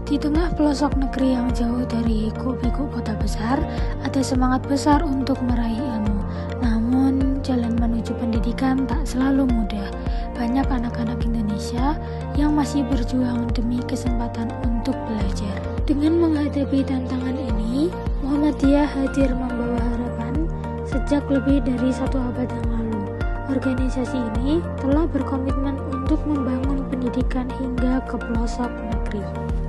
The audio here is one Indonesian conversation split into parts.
Di tengah pelosok negeri yang jauh dari hiruk-pikuk kota besar, ada semangat besar untuk meraih ilmu. Namun, jalan menuju pendidikan tak selalu mudah. Banyak anak-anak Indonesia yang masih berjuang demi kesempatan untuk belajar. Dengan menghadapi tantangan ini, Muhammadiyah hadir membawa harapan sejak lebih dari 1 abad yang lalu. Organisasi ini telah berkomitmen untuk membangun pendidikan hingga ke pelosok negeri.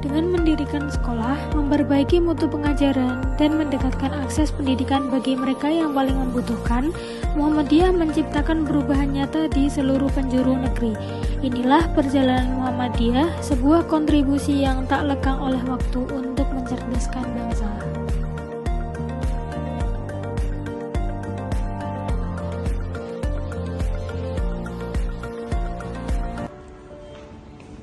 Dengan mendirikan sekolah, memperbaiki mutu pengajaran, dan mendekatkan akses pendidikan bagi mereka yang paling membutuhkan, Muhammadiyah menciptakan perubahan nyata di seluruh penjuru negeri. Inilah perjalanan Muhammadiyah, sebuah kontribusi yang tak lekang oleh waktu untuk mencerdaskan bangsa.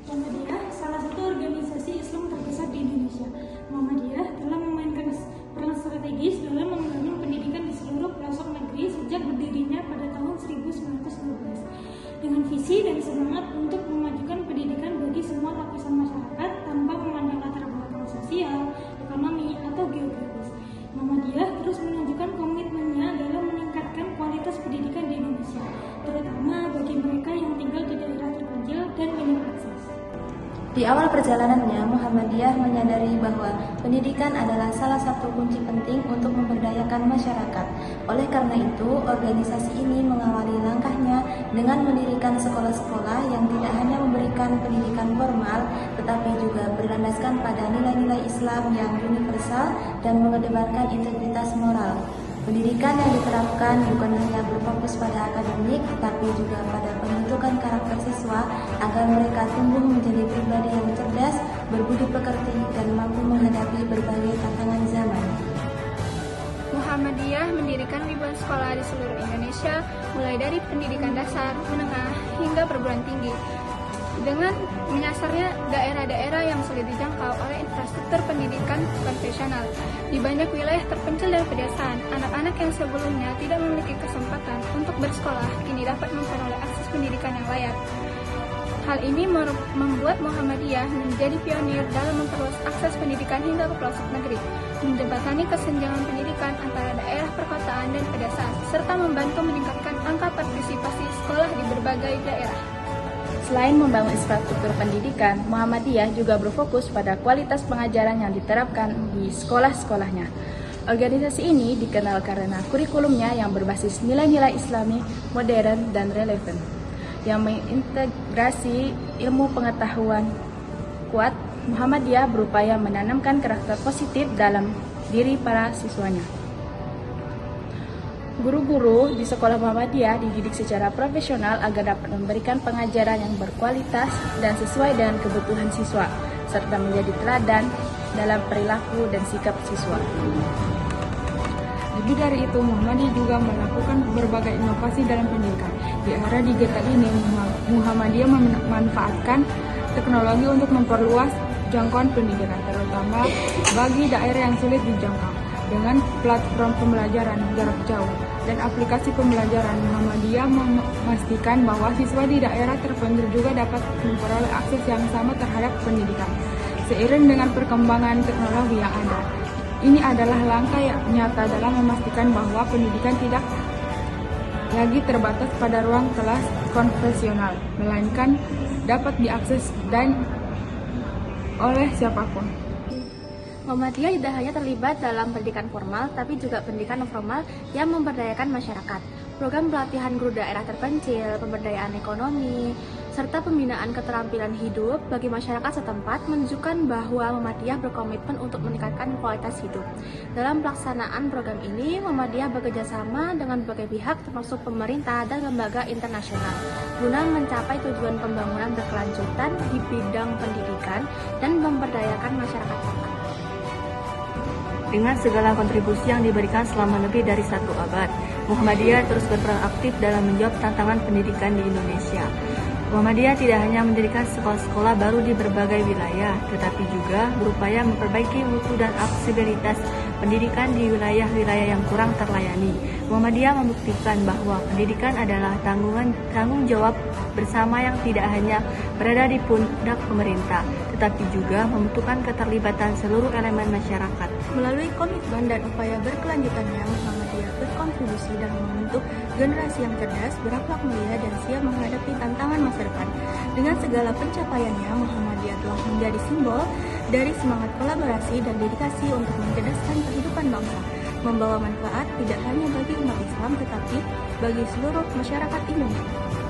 Muhammadiyah salah satu organisasi Islam terbesar di Indonesia. Muhammadiyah telah memainkan peran strategis dalam membangun pendidikan di seluruh pelosok negeri sejak berdirinya pada tahun 1912. Dengan visi dan semangat untuk memajukan pendidikan bagi semua lapisan masyarakat tanpa memandang latar belakang sosial, ekonomi, atau geografis. Muhammadiyah terus menunjukkan komitmennya dalam meningkatkan kualitas pendidikan di Indonesia, terutama bagi mereka yang tinggal di daerah terpencil dan minim akses. Di awal perjalanannya, Muhammadiyah menyadari bahwa pendidikan adalah salah satu kunci penting untuk memberdayakan masyarakat. Oleh karena itu, organisasi ini mengawali langkahnya dengan mendirikan sekolah-sekolah yang tidak hanya memberikan pendidikan formal, tetapi juga berlandaskan pada nilai-nilai Islam yang universal dan mengedepankan integritas moral. Pendidikan yang diterapkan bukan hanya berfokus pada akademik, tetapi juga pada pembentukan karakter siswa agar mereka tumbuh menjadi pribadi yang cerdas, berbudi pekerti, dan mampu menghadapi berbagai tantangan zaman. Muhammadiyah mendirikan ribuan sekolah di seluruh Indonesia, mulai dari pendidikan dasar, menengah, hingga perguruan tinggi. Dengan menyasarnya daerah-daerah yang sulit dijangkau oleh infrastruktur pendidikan konvensional. Di banyak wilayah terpencil dan pedesaan, anak-anak yang sebelumnya tidak memiliki kesempatan untuk bersekolah kini dapat memperoleh akses pendidikan yang layak. Hal ini membuat Muhammadiyah menjadi pionir dalam memperluas akses pendidikan hingga ke pelosok negeri, menjembatani kesenjangan pendidikan antara daerah perkotaan dan pedesaan, serta membantu meningkatkan angka partisipasi sekolah di berbagai daerah. Selain membangun infrastruktur pendidikan, Muhammadiyah juga berfokus pada kualitas pengajaran yang diterapkan di sekolah-sekolahnya. Organisasi ini dikenal karena kurikulumnya yang berbasis nilai-nilai Islami, modern, dan relevan, yang mengintegrasi ilmu pengetahuan kuat. Muhammadiyah berupaya menanamkan karakter positif dalam diri para siswanya. Guru-guru di sekolah Muhammadiyah dididik secara profesional agar dapat memberikan pengajaran yang berkualitas dan sesuai dengan kebutuhan siswa, serta menjadi teladan dalam perilaku dan sikap siswa. Lebih dari itu, Muhammadiyah juga melakukan berbagai inovasi dalam pendidikan. Di era digital ini, Muhammadiyah memanfaatkan teknologi untuk memperluas jangkauan pendidikan, terutama bagi daerah yang sulit dijangkau. Dengan platform pembelajaran jarak jauh dan aplikasi pembelajaran, Muhammadiyah memastikan bahwa siswa di daerah terpencil juga dapat memperoleh akses yang sama terhadap pendidikan. Seiring dengan perkembangan teknologi yang ada, ini adalah langkah yang nyata dalam memastikan bahwa pendidikan tidak lagi terbatas pada ruang kelas konvensional, melainkan dapat diakses dan oleh siapapun. Muhammadiyah tidak hanya terlibat dalam pendidikan formal, tapi juga pendidikan non formal yang memberdayakan masyarakat. Program pelatihan guru daerah terpencil, pemberdayaan ekonomi, serta pembinaan keterampilan hidup bagi masyarakat setempat menunjukkan bahwa Muhammadiyah berkomitmen untuk meningkatkan kualitas hidup. Dalam pelaksanaan program ini, Muhammadiyah bekerjasama dengan berbagai pihak termasuk pemerintah dan lembaga internasional guna mencapai tujuan pembangunan berkelanjutan di bidang pendidikan dan memberdayakan masyarakat setempat. Dengan segala kontribusi yang diberikan selama lebih dari 1 abad, Muhammadiyah terus berperan aktif dalam menjawab tantangan pendidikan di Indonesia. Muhammadiyah tidak hanya mendirikan sekolah-sekolah baru di berbagai wilayah, tetapi juga berupaya memperbaiki mutu dan aksesibilitas pendidikan di wilayah-wilayah yang kurang terlayani. Muhammadiyah membuktikan bahwa pendidikan adalah tanggung jawab bersama yang tidak hanya berada di pundak pemerintah, tetapi juga membutuhkan keterlibatan seluruh elemen masyarakat. Melalui komitmen dan upaya berkelanjutannya, Muhammadiyah berkontribusi dalam membentuk generasi yang cerdas, berakhlak mulia, dan siap menghadapi tantangan masa depan. Dengan segala pencapaiannya, Muhammadiyah telah menjadi simbol dari semangat kolaborasi dan dedikasi untuk mencerdaskan kehidupan bangsa, membawa manfaat tidak hanya bagi umat Islam, tetapi bagi seluruh masyarakat Indonesia.